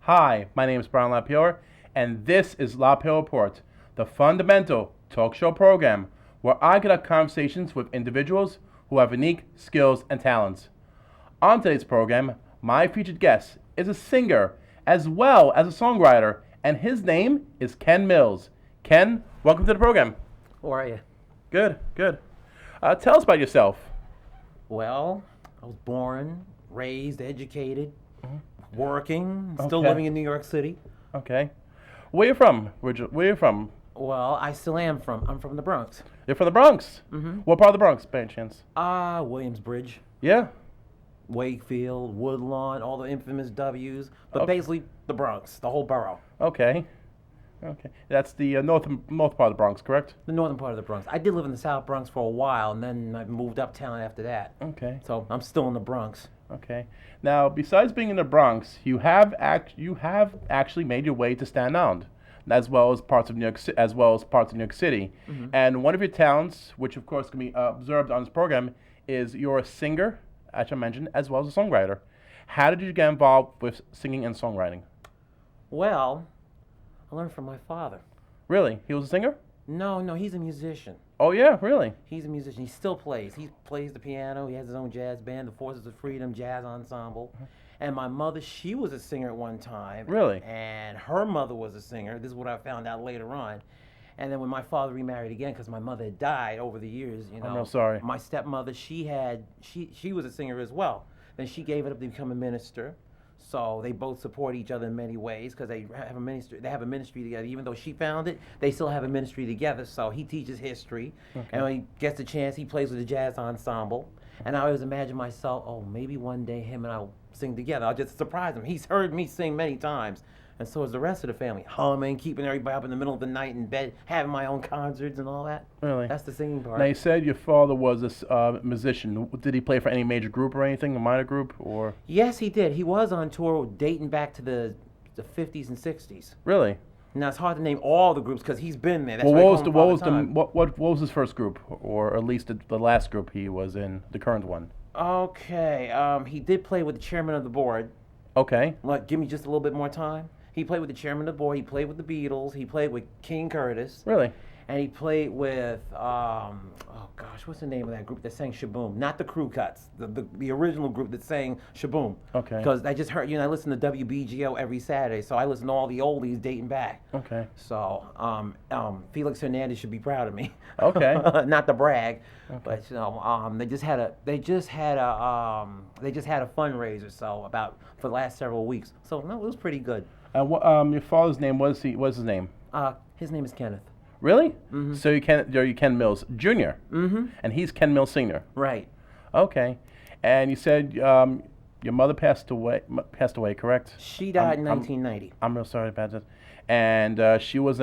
Hi, my name is Brian LaPayower, and this is LaPayower Report, the fundamental talk show program where I conduct conversations with individuals who have unique skills and talents. On today's program, my featured guest is a singer as well as a songwriter, and his name is Ken Mills. Ken, welcome to the program. How are you? Good, good. Tell us about yourself. Well, I was born, raised, educated, working, still Okay. living in New York City. Okay. Where you from? Where you from? Well, I'm from the Bronx. You're from the Bronx. Mm-hmm. What part of the Bronx, by any chance? Williamsbridge, Yeah. Wakefield, Woodlawn, all the infamous W's, but Okay. basically the Bronx, the whole borough. Okay. Okay. That's the north part of the Bronx, correct? The northern part of the Bronx. I did live in the South Bronx for a while, and then I moved uptown after that. Okay. So I'm still in the Bronx. Okay. Now, besides being in the Bronx, you have actually made your way to Staten Island, as well as parts of New York, City. Mm-hmm. And one of your talents, which of course can be observed on this program, is you're a singer, as I mentioned, as well as a songwriter. How did you get involved with singing and songwriting? Well, I learned from my father. Really? He was a singer? No, he's a musician. Oh yeah, really? He's a musician. He still plays. He plays the piano. He has his own jazz band, the Forces of Freedom Jazz Ensemble. And my mother, she was a singer at one time. Really? And her mother was a singer. This is what I found out later on. And then when my father remarried again, because my mother had died over the years, I'm real sorry. my stepmother, she was a singer as well. Then she gave it up to become a minister. So they both support each other in many ways because they have a ministry. They have a ministry together. Even though she found it, they still have a ministry together. So he teaches history, and when he gets a chance, he plays with the jazz ensemble. And I always imagine myself, oh, maybe one day him and I'll sing together. I'll just surprise him. He's heard me sing many times, and so is the rest of the family. Humming, keeping everybody up in the middle of the night in bed, having my own concerts and all that. Really? That's the singing part. Now you said your father was a musician. Did he play for any major group or anything, a minor group, or? Yes, he did. He was on tour dating back to the 50s and 60s. Really? Now it's hard to name all the groups because he's been there. That's Well, why I what was call the him what Father was the Time. what was his first group, or at least the last group he was in, the current one? Okay, he did play with the chairman of the board. Okay. Like, give me just a little bit more time. He played with the chairman of the board. He played with the Beatles. He played with King Curtis. Really? And he played with, oh gosh, what's the name of that group that sang Shaboom? Not the Crew Cuts, the original group that sang Shaboom. Okay. Because I just heard, I listen to WBGO every Saturday, so I listen to all the oldies dating back. Okay. So, Felix Hernandez should be proud of me. Okay. Not to brag, but they just had a fundraiser for the last several weeks. So no, it was pretty good. What your father's name was his name? His name is Kenneth. Really? Mm-hmm. So you Ken Mills Jr. Mm-hmm. And he's Ken Mills Sr. Right. Okay. And you said your mother passed away, correct? She died in 1990. I'm real sorry about that. And she was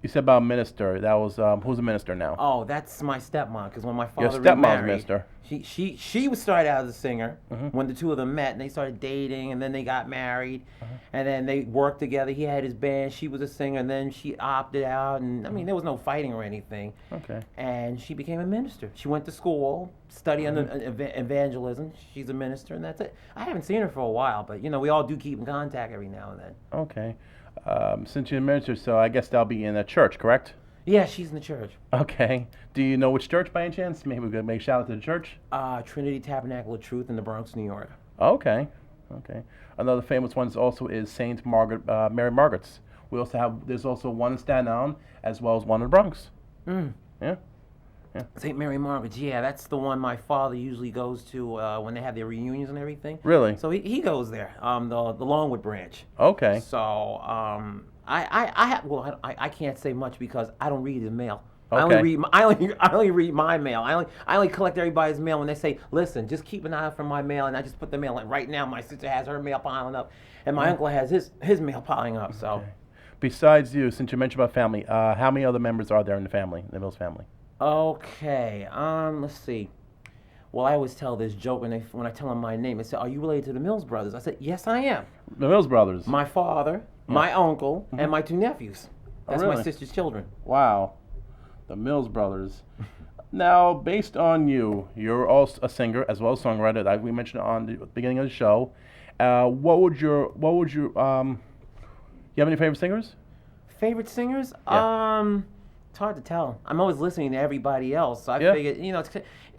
you said about a minister. That was who's a minister now? Oh, that's my stepmom. Because when my Your father stepmom's a remarried, minister. she was started out as a singer Mm-hmm. when the two of them met, and they started dating, and then they got married, Uh-huh. and then they worked together. He had his band. She was a singer, and then she opted out, and I mean there was no fighting or anything. Okay. And she became a minister. She went to school, studied under Mm-hmm. evangelism. She's a minister, and that's it. I haven't seen her for a while, but we all do keep in contact every now and then. Okay. Since you're a minister, so I guess that'll be in a church, correct? Yeah, she's in the church. Okay. Do you know which church by any chance? Maybe we could make a shout out to the church. Trinity Tabernacle of Truth in the Bronx, New York. Okay. Okay. Another famous one also is Saint Margaret, Mary Margaret's. There's also one in Staten Island as well as one in the Bronx. Mm. Yeah. St. Mary Margaret's, yeah, that's the one my father usually goes to when they have their reunions and everything. Really? So he goes there, the Longwood branch. Okay. So I can't say much because I don't read the mail. Okay. I only read my mail. I only collect everybody's mail when they say, listen, just keep an eye out for my mail, and I just put the mail. Like right now, my sister has her mail piling up, and my uncle has his mail piling up. So. Okay. Besides you, since you mentioned about family, how many other members are there in the Mills family? Okay, let's see. Well, I always tell this joke when I tell them my name. They say, "Are you related to the Mills brothers?" I said, "Yes, I am." The Mills brothers. My father, my uncle, and my two nephews. That's really? my sister's children. Wow. The Mills brothers. Now, based on you're also a singer as well as songwriter, like we mentioned on the beginning of the show, You have any favorite singers? Favorite singers? Yeah. It's hard to tell. I'm always listening to everybody else, so I Yeah. figured,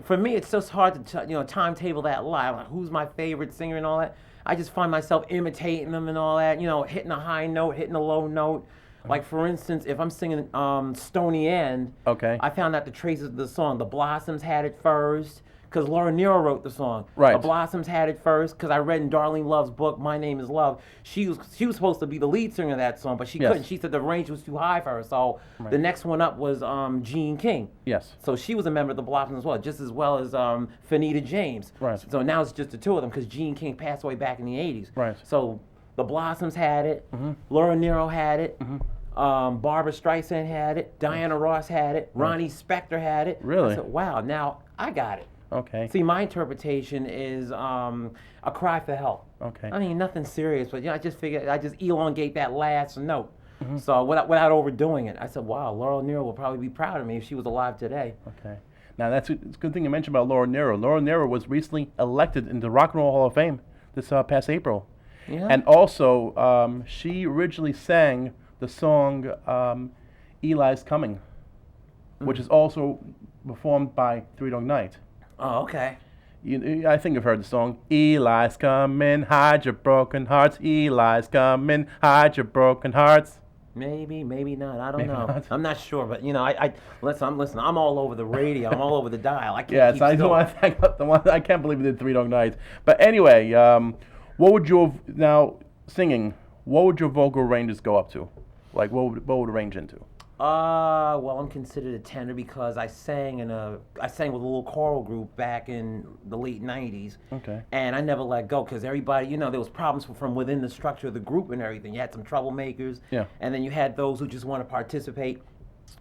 for me, it's just hard to, timetable that live. Like, who's my favorite singer and all that? I just find myself imitating them and all that. Hitting a high note, hitting a low note. Like for instance, if I'm singing Stony End, Okay. I found out the traces of the song. The Blossoms had it first, because Laura Nyro wrote the song. Right. The Blossoms had it first, because I read in Darlene Love's book, My Name Is Love. She was supposed to be the lead singer of that song, but she Yes. couldn't. She said the range was too high for her. So the next one up was Jean King. Yes. So she was a member of the Blossoms as well as Fanita James. Right. So now it's just the two of them, because Jean King passed away back in the 80s. Right. So the Blossoms had it. Mm-hmm. Laura Nyro had it. Mm-hmm. Barbara Streisand had it. Diana Ross had it. Ronnie Spector had it. Really? I said, wow, now I got it. Okay. See, my interpretation is a cry for help. Okay. I mean, nothing serious, but I just figured I just elongate that last note. Mm-hmm. So without overdoing it, I said, wow, Laura Nyro will probably be proud of me if she was alive today. Okay. Now it's a good thing you mentioned about Laura Nyro. Laura Nyro was recently elected into the Rock and Roll Hall of Fame this past April. Yeah. And also, she originally sang the song Eli's Coming, which is also performed by Three Dog Night. Oh, okay. I think you've heard the song. Eli's coming, hide your broken hearts. Eli's coming, hide your broken hearts. Maybe not. I don't Maybe know. not. I'm not sure, but listen. I'm all over the radio. I'm all over the dial. I can't Yes, keep I still. the one. I can't believe you did Three Dog Nights. But anyway, what would your singing? What would your vocal ranges go up to? Like what would it range into? Well, I'm considered a tenor because I sang with a little choral group back in the late '90s. Okay. And I never let go because everybody, there was problems from within the structure of the group and everything. You had some troublemakers. Yeah. And then you had those who just want to participate.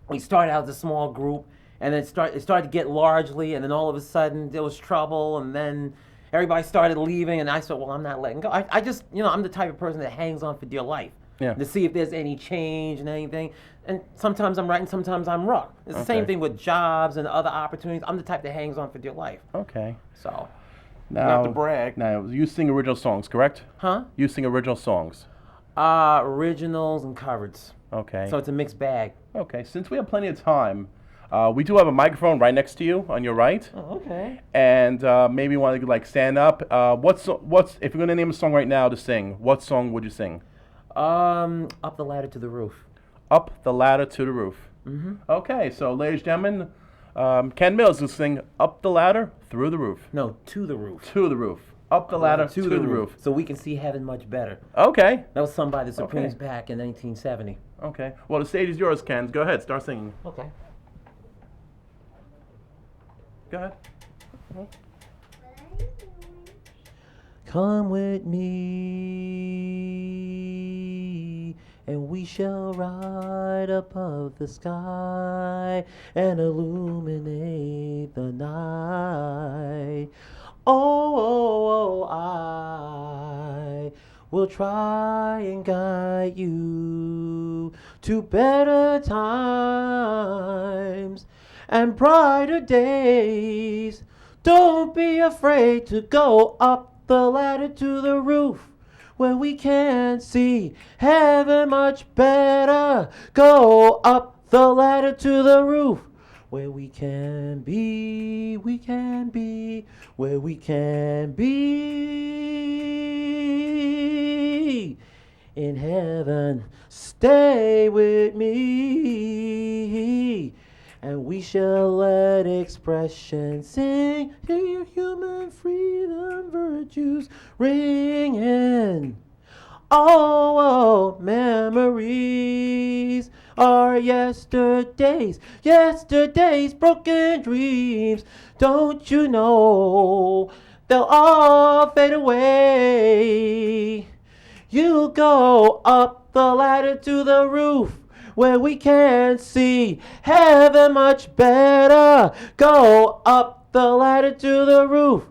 We started out as a small group, and then it started to get largely, and then all of a sudden there was trouble, and then everybody started leaving, and I said, well, I'm not letting go. I just, I'm the type of person that hangs on for dear life. Yeah. To see if there's any change and anything. And sometimes I'm right and sometimes I'm wrong. It's the same Okay. thing with jobs and other opportunities. I'm the type that hangs on for dear life. Okay. So, Now, not to brag. Now, you sing original songs, correct? Huh? You sing original songs. Originals and covers. Okay. So it's a mixed bag. Okay. Since we have plenty of time, we do have a microphone right next to you on your right. Oh, okay. And maybe you want to stand up. What's if you're gonna name a song right now to sing? What song would you sing? Up the Ladder to the Roof. Up the Ladder to the Roof. Mm-hmm. Okay, so ladies and gentlemen, Ken Mills will sing Up the Ladder Through the Roof. No, to the roof. To the roof. Up the ladder to the roof. So we can see heaven much better. Okay. That was sung by the Supremes Okay. back in 1970. Okay. Well, the stage is yours, Ken. Go ahead. Start singing. Okay. Go ahead. Come with me, and we shall ride above the sky and illuminate the night. Oh, I will try and guide you to better times and brighter days. Don't be afraid to go up the ladder to the roof where we can see heaven much better. Go up the ladder to the roof where we can be, where we can be in heaven. Stay with me, and we shall let expression sing. Hear your human freedom virtues ringing. Oh, memories are yesterday's broken dreams. Don't you know they'll all fade away? You go up the ladder to the roof where we can see heaven much better. Go up the ladder to the roof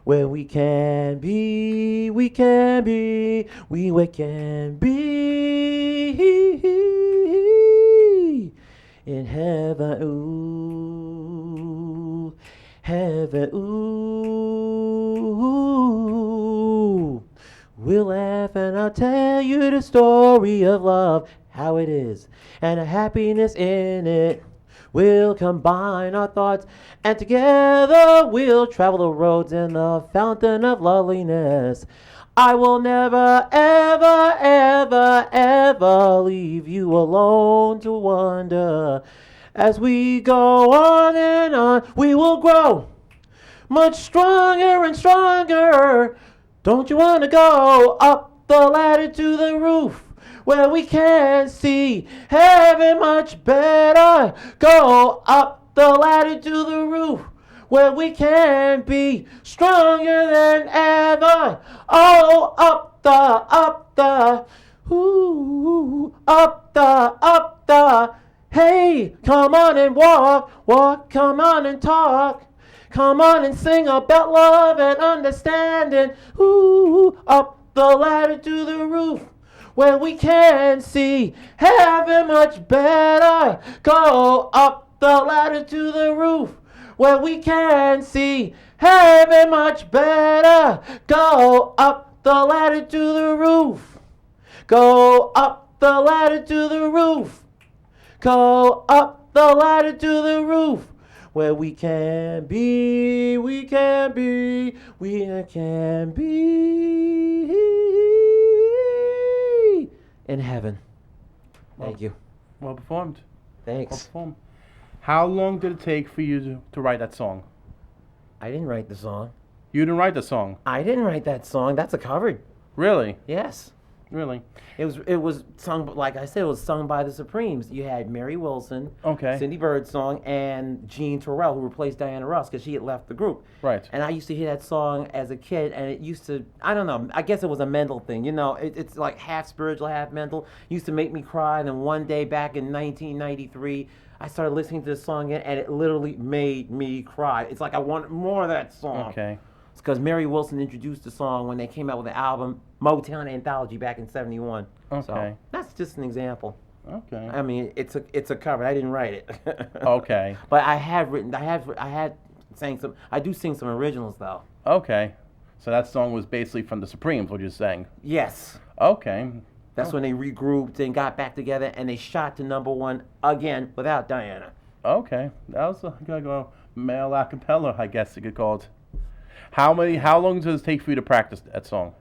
where we can be, we can be in heaven. Ooh, heaven. Ooh, We'll laugh and I'll tell you the story of love, how it is, and the happiness in it. We'll combine our thoughts, and together we'll travel the roads in the fountain of loveliness. I will never, ever, ever, ever leave you alone to wonder. As we go on and on, we will grow much stronger and stronger. Don't you want to go up the ladder to the roof, where we can see heaven much better? Go up the ladder to the roof, where we can be stronger than ever. Oh, ooh, up the, hey, come on and walk, come on and talk. Come on and sing about love and understanding. Ooh, up the ladder to the roof, where we can see heaven much better. Go up the ladder to the roof, where we can see heaven much better. Go up the ladder to the roof. Go up the ladder to the roof. Go up the ladder to the roof, where we can be, we can be, we can be in heaven. Thank you. Well performed. Thanks. Well performed. How long did it take for you to write that song? I didn't write the song. You didn't write the song? I didn't write that song. That's a cover. Really? Yes. Really? It was sung, like I said, it was sung by the Supremes. You had Mary Wilson, Okay. Cindy Birdsong, and Jean Terrell, who replaced Diana Ross because she had left the group. Right. And I used to hear that song as a kid, and it used to, I don't know, I guess it was a mental thing. You know, it's like half spiritual, half mental. It used to make me cry, and then one day back in 1993, I started listening to this song again, and it literally made me cry. It's like I want more of that song. Okay. It's because Mary Wilson introduced the song when they came out with the album Motown Anthology back in '71. Okay. So that's just an example. Okay. I mean, it's a cover. I didn't write it. Okay. But I do sing some originals though. Okay. So that song was basically from the Supremes, what you're saying? Yes. Okay. That's when they regrouped and got back together, and they shot to #1 again without Diana. Okay. That was a male a cappella, I guess you could call it. How long does it take for you to practice that song?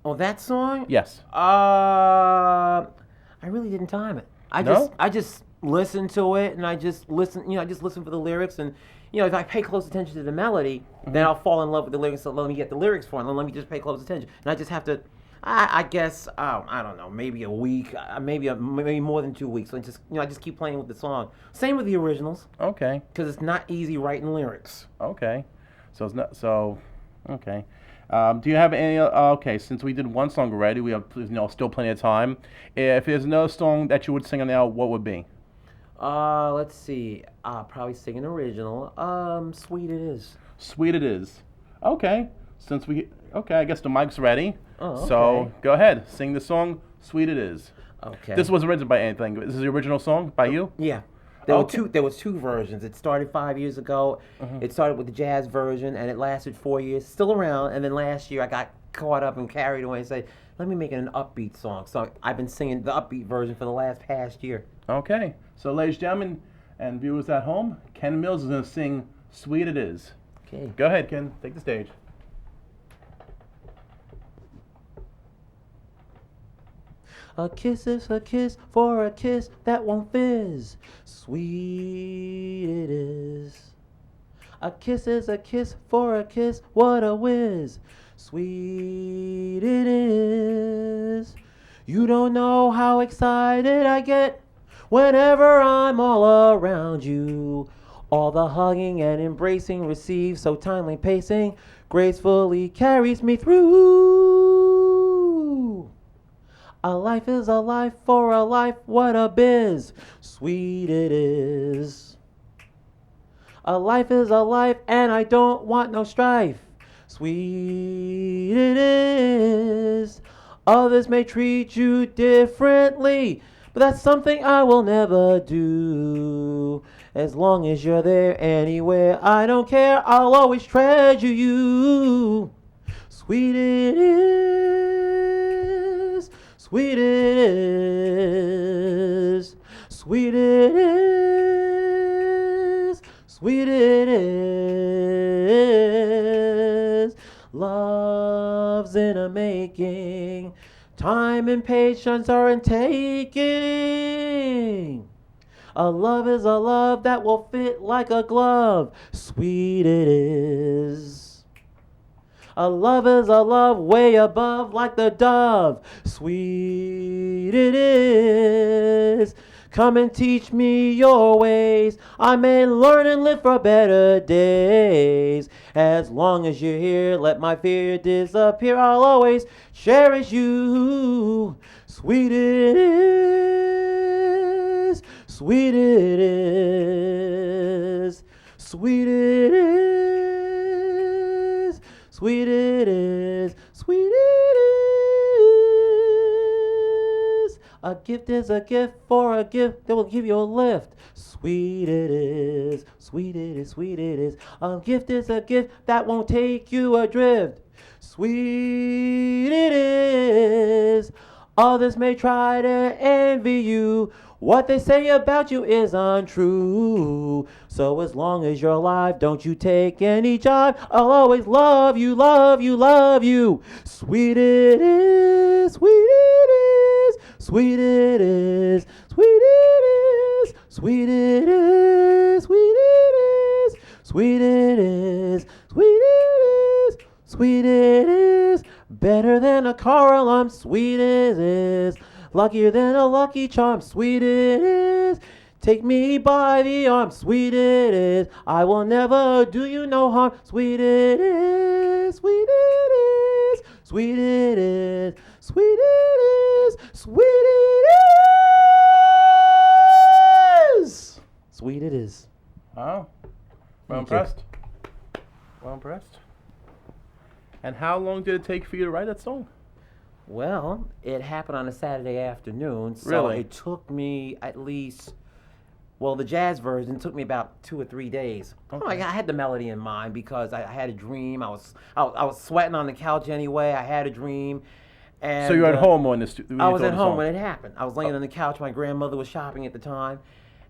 Oh, that song? Yes. I really didn't time it. No? I just listened to it, and I just listen for the lyrics, and if I pay close attention to the melody, then I'll fall in love with the lyrics. So let me get the lyrics for it, and let me just pay close attention. And I just have to, I guess, I don't know, maybe a week, maybe more than 2 weeks. So I just keep playing with the song. Same with the originals. Okay. Because it's not easy writing lyrics. Okay. So it's not so. Okay. Do you have any? Okay. Since we did one song already, we have still plenty of time. If there's another song that you would sing on now, what would be? Let's see. Probably sing an original. Sweet It Is. Sweet It Is. Okay. I guess the mic's ready. Oh, okay. So go ahead, sing the song Sweet It Is. Okay. This wasn't written by anything. This is the original song by you? Yeah. There were two versions. It started 5 years ago. It started with the jazz version, and it lasted 4 years, still around. And then last year, I got caught up and carried away and said, let me make it an upbeat song. So I've been singing the upbeat version for the past year. Okay. So ladies and gentlemen, and viewers at home, Ken Mills is going to sing Sweet It Is. Okay. Go ahead, Ken. Take the stage. A kiss is a kiss for a kiss that won't fizz. Sweet it is. A kiss is a kiss for a kiss, what a whiz. Sweet it is. You don't know how excited I get whenever I'm all around you. All the hugging and embracing received so timely pacing gracefully carries me through. A life is a life for a life, what a biz. Sweet it is. A life is a life and I don't want no strife. Sweet it is. Others may treat you differently, but that's something I will never do. As long as you're there anywhere, I don't care, I'll always treasure you. Sweet it is. sweet it is, sweet it is, sweet it is. Love's in a making, time and patience are in taking. A love is a love that will fit like a glove. Sweet it is. A love is a love way above like the dove. Sweet it is. Come and teach me your ways. I may learn and live for better days. As long as you're here, let my fear disappear. I'll always cherish you. Sweet it is. Sweet it is. Sweet it is. Sweet it is. Sweet it is. A gift is a gift for a gift that will give you a lift. Sweet it is. Sweet it is. Sweet it is. A gift is a gift that won't take you adrift. Sweet it is. Others may try to envy you. What they say about you is untrue. So as long as you're alive, don't you take any jive. I'll always love you, love you, love you. Sweet it is, sweet it is, sweet it is, sweet it is, sweet it is, sweet it is, sweet it is, sweet it is, sweet it is. Better than a car alarm, sweet it is. Luckier than a lucky charm, sweet it is. Take me by the arm, sweet it is. I will never do you no harm, sweet it is, sweet it is, sweet it is, sweet it is, sweet it is. Sweet it is. Wow. Well Thank you. impressed. Well impressed. And how long did it take for you to write that song? Well, it happened on a Saturday afternoon, so Really? it took me at least, well, the jazz version took me about 2 or 3 days. Okay. Oh, I had the melody in mind because I had a dream. I was sweating on the couch anyway. I had a dream, and So you're at home when this. I was at home when it happened. I was laying on the couch. My grandmother was shopping at the time,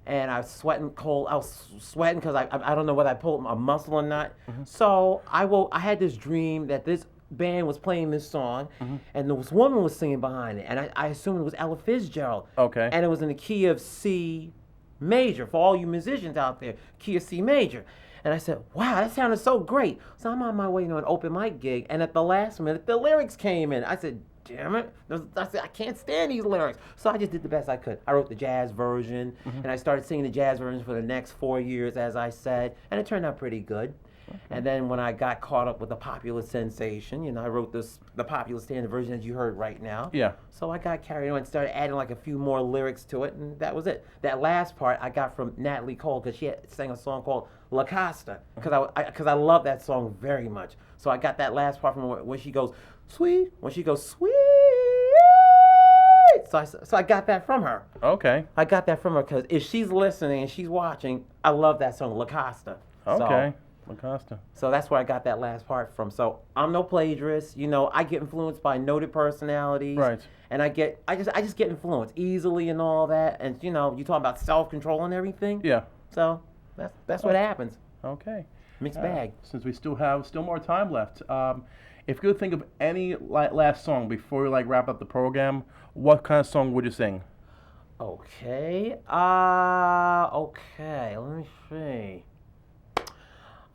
and I was sweating cold. I was sweating because I don't know whether I pulled a muscle or not. So I had this dream that this band was playing this song, and this woman was singing behind it, and I assumed it was Ella Fitzgerald. Okay. And it was in the key of C major for all you musicians out there, key of C major. And I said, wow, that sounded so great. So I'm on my way to an open mic gig, and at the last minute, the lyrics came in. I said, damn it. I said, I can't stand these lyrics. So I just did the best I could. I wrote the jazz version, and I started singing the jazz version for the next 4 years, as I said, and it turned out pretty good. And then when I got caught up with the popular sensation, I wrote the popular standard version that you heard right now. Yeah. So I got carried on and started adding like a few more lyrics to it, and that was it. That last part I got from Natalie Cole because she sang a song called La Costa, because I love that song very much. So I got that last part from when she goes, sweet, sweet. So I got that from her. Okay. I got that from her because if she's listening and she's watching, I love that song, La Costa. Okay. Lacosta. So that's where I got that last part from. So I'm no plagiarist. I get influenced by noted personalities. Right. And I just get influenced easily and all that. And you talk about self-control and everything. Yeah. So that's what happens. Okay. Mixed bag. Since we still have more time left, if you could think of any last song before we wrap up the program, what kind of song would you sing? Okay. Okay. Let me see.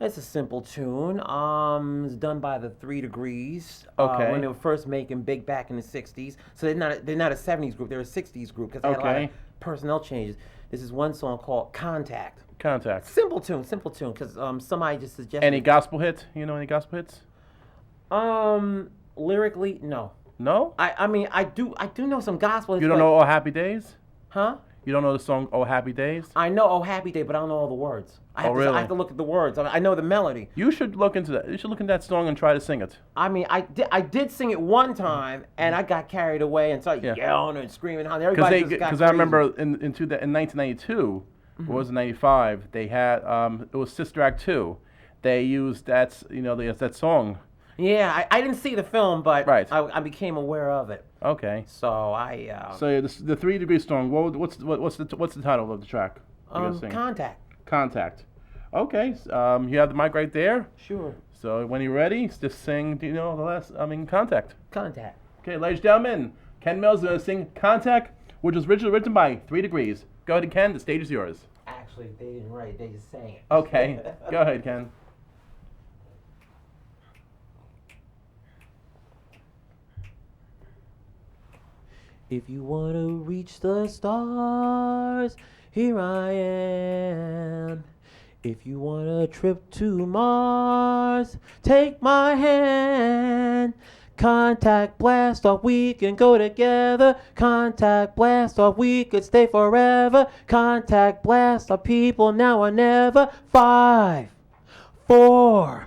It's a simple tune. It's done by the 3 Degrees. Okay. When they were first making big back in the '60s. So they're not a '70s group. They're a '60s group because they had a lot of personnel changes. This is one song called Contact. Contact. Simple tune. Because somebody just suggested. Any gospel hits? Any gospel hits? Lyrically, no. No? I mean I do know some gospel hits. You don't know "Oh Happy Days"? Huh? You don't know the song "Oh Happy Days"? I know "Oh Happy Day," but I don't know all the words. I have to look at the words. I know the melody. You should look into that. You should look into that song and try to sing it. I mean, I did sing it one time, and I got carried away and started yelling and screaming. Everybody just got Because crazy. I remember in 1992, or was it 95? They had it was Sister Act 2. They used that that song, Yeah, I didn't see the film, but Right. I became aware of it. Okay. So So the 3 Degree song. What's the title of the track? You gotta sing. Contact. Contact. Okay. You have the mic right there. Sure. So when you're ready, just sing. Do you know the last? Contact. Contact. Okay, ladies and gentlemen, Ken Mills is gonna sing Contact, which was originally written by 3 Degrees. Go ahead, Ken. The stage is yours. Actually, they didn't write it. They just sang it. Okay. Go ahead, Ken. If you want to reach the stars, here I am. If you want a trip to Mars, take my hand. Contact blast off, we can go together. Contact blast off, we could stay forever. Contact blast off, people now or never. 5, 4,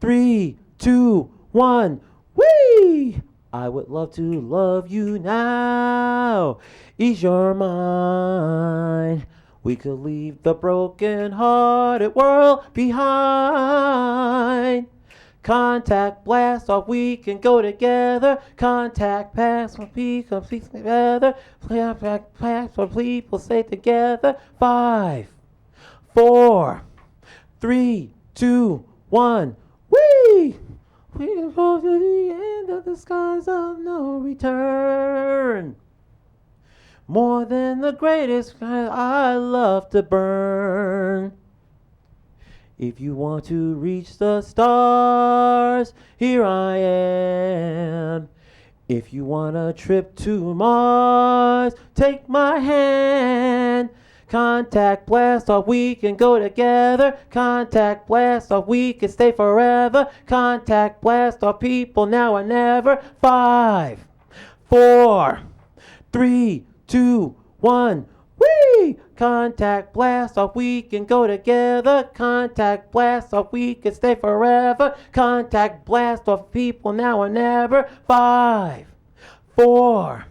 3, 2, 1. Whee! I would love to love you now. Ease your mind. We could leave the broken-hearted world behind. Contact blast off, we can go together. Contact pass off, we can be together. Contact pass off, people stay together. 5, 4, 3, 2, 1. Whee! We can go to the end of the skies of no return. More than the greatest I love to burn. If you want to reach the stars, here I am. If you want a trip to Mars, take my hand. Contact blast off, we can go together. Contact blast off, we can stay forever. Contact blast off, people now or never. 5, 4, 3, 2, 1. Whee! Contact blast off, we can go together. Contact blast off, we can stay forever. Contact blast off, people now or never. 5, 4,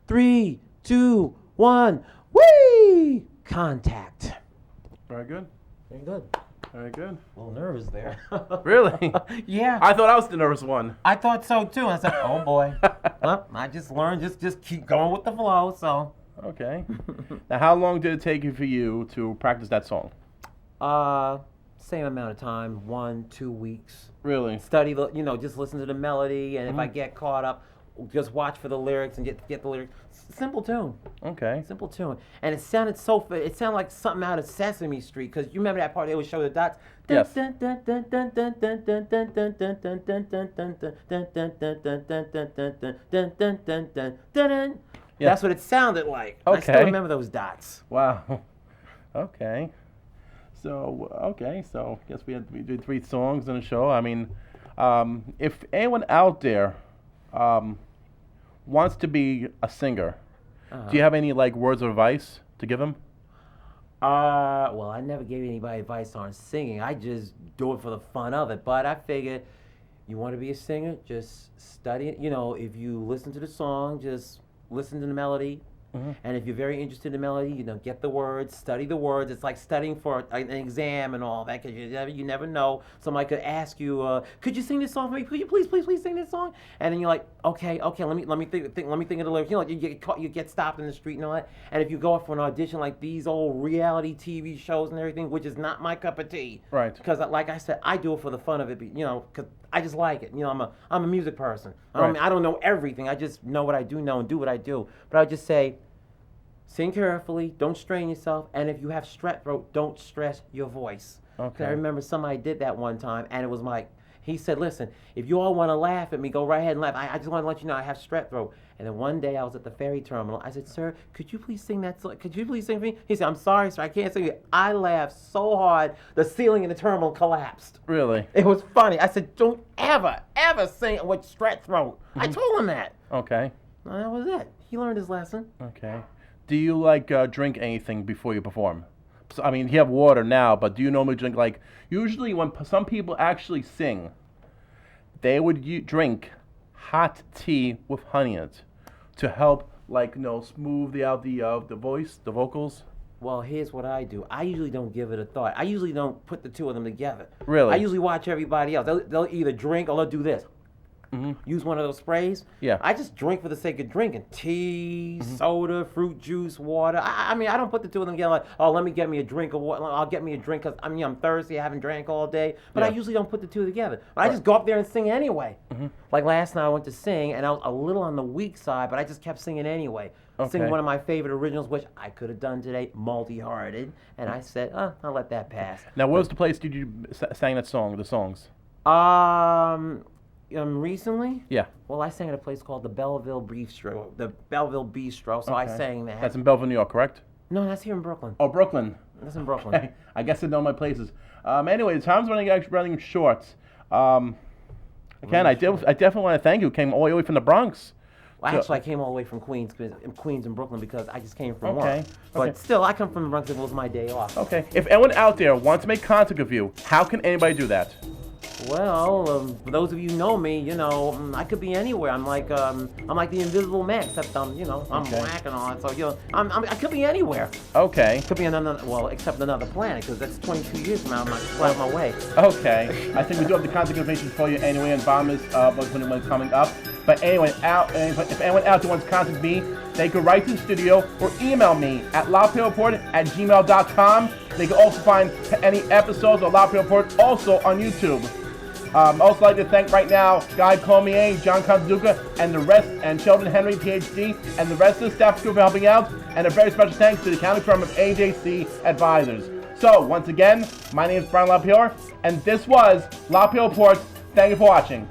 3, 2, 1. Whee! Contact. Very good. Very good. Very good. A little nervous there. Really? Yeah. I thought I was the nervous one. I thought so too. I said, oh boy. Well, I just learned, just keep going with the flow, so. Okay. Now, how long did it take for you to practice that song? Same amount of time, 1, 2 weeks. Really? Study the, just listen to the melody, and if I get caught up, just watch for the lyrics and get the lyrics. Simple tune. Okay. Simple tune. And it sounded like something out of Sesame Street, because you remember that part they would show the dots? Yes. That's what it sounded like. Okay. I still remember those dots. Wow. Okay. So I guess we did 3 songs in a show. If anyone out there wants to be a singer, do you have any words of advice to give them? Well, I never gave anybody advice on singing. I just do it for the fun of it. But I figured, you want to be a singer, just study it. If you listen to the song, just listen to the melody. And if you're very interested in the melody, get the words, study the words. It's like studying for an exam and all that, because you never know. Somebody could ask you, could you sing this song for me? Could you please sing this song? And then you're like, okay, let me think of the lyrics. You get caught, you get stopped in the street and all that. And if you go up for an audition like these old reality TV shows and everything, which is not my cup of tea. Right. Because like I said, I do it for the fun of it, because I just like it. I'm a music person. Right. I don't know everything. I just know what I do know and do what I do. But I would just say, sing carefully, don't strain yourself, and if you have strep throat, don't stress your voice. Okay. I remember somebody did that one time, and it was he said, listen, if you all want to laugh at me, go right ahead and laugh. I just want to let you know I have strep throat. And then one day I was at the ferry terminal. I said, sir, could you please sing that song? Could you please sing for me? He said, I'm sorry, sir, I can't sing it. I laughed so hard, the ceiling in the terminal collapsed. Really? It was funny. I said, don't ever sing with strep throat. I told him that. Okay. And that was it. He learned his lesson. Okay. Do you drink anything before you perform? So, you have water now, but do you normally drink usually when some people actually sing, they would drink hot tea with honey in it to help smooth out the voice, the vocals. Well, here's what I do. I usually don't give it a thought. I usually don't put the two of them together. Really? I usually watch everybody else. They'll either drink or they'll do this. Use one of those sprays. Yeah. I just drink for the sake of drinking. Tea, soda, fruit juice, water. I mean, I don't put the two of them together like, oh, let me get me a drink of water. I'll get me a drink because I'm thirsty. I haven't drank all day. But I usually don't put the two together. But I just go up there and sing anyway. Like last night I went to sing and I was a little on the weak side, but I just kept singing anyway. Sing one of my favorite originals, which I could have done today, Multi-Hearted. And I said, I'll let that pass. Now, where was the place did you sang that song, the songs? Recently? Yeah. Well, I sang at a place called the Belleville Bistro. So I sang that. That's in Belleville, New York, correct? No, that's here in Brooklyn. Oh, Brooklyn. That's in Brooklyn. I guess I know my places. Anyway, the time's running short. Again, I definitely want to thank you. Came all the way from the Bronx. Well, actually, I came all the way from Queens and Brooklyn because I just came from Okay. work. But still, I come from the Bronx. It was my day off. Okay. If anyone out there wants to make contact with you, how can anybody do that? Well, for those of you who know me, I could be anywhere. I'm like the Invisible Man, except I'm black and all that. So I could be anywhere. Okay. Could be except another planet, because that's 22 years from now. I'm not out my way. Okay. I think we do have the contact information for you anyway, and bottom is when it's coming up. But anyway, if anyone out there wants to contact me, they can write to the studio or email me at lapayowreport@gmail.com. They can also find any episodes of La Payower Report also on YouTube. Also like to thank right now Guy Cormier, John Conduca, and the rest, and Sheldon Henry, PhD, and the rest of the staff crew for helping out. And a very special thanks to the accounting firm of AJC Advisors. So once again, my name is Brian LaPayower, and this was La Payower Report. Thank you for watching.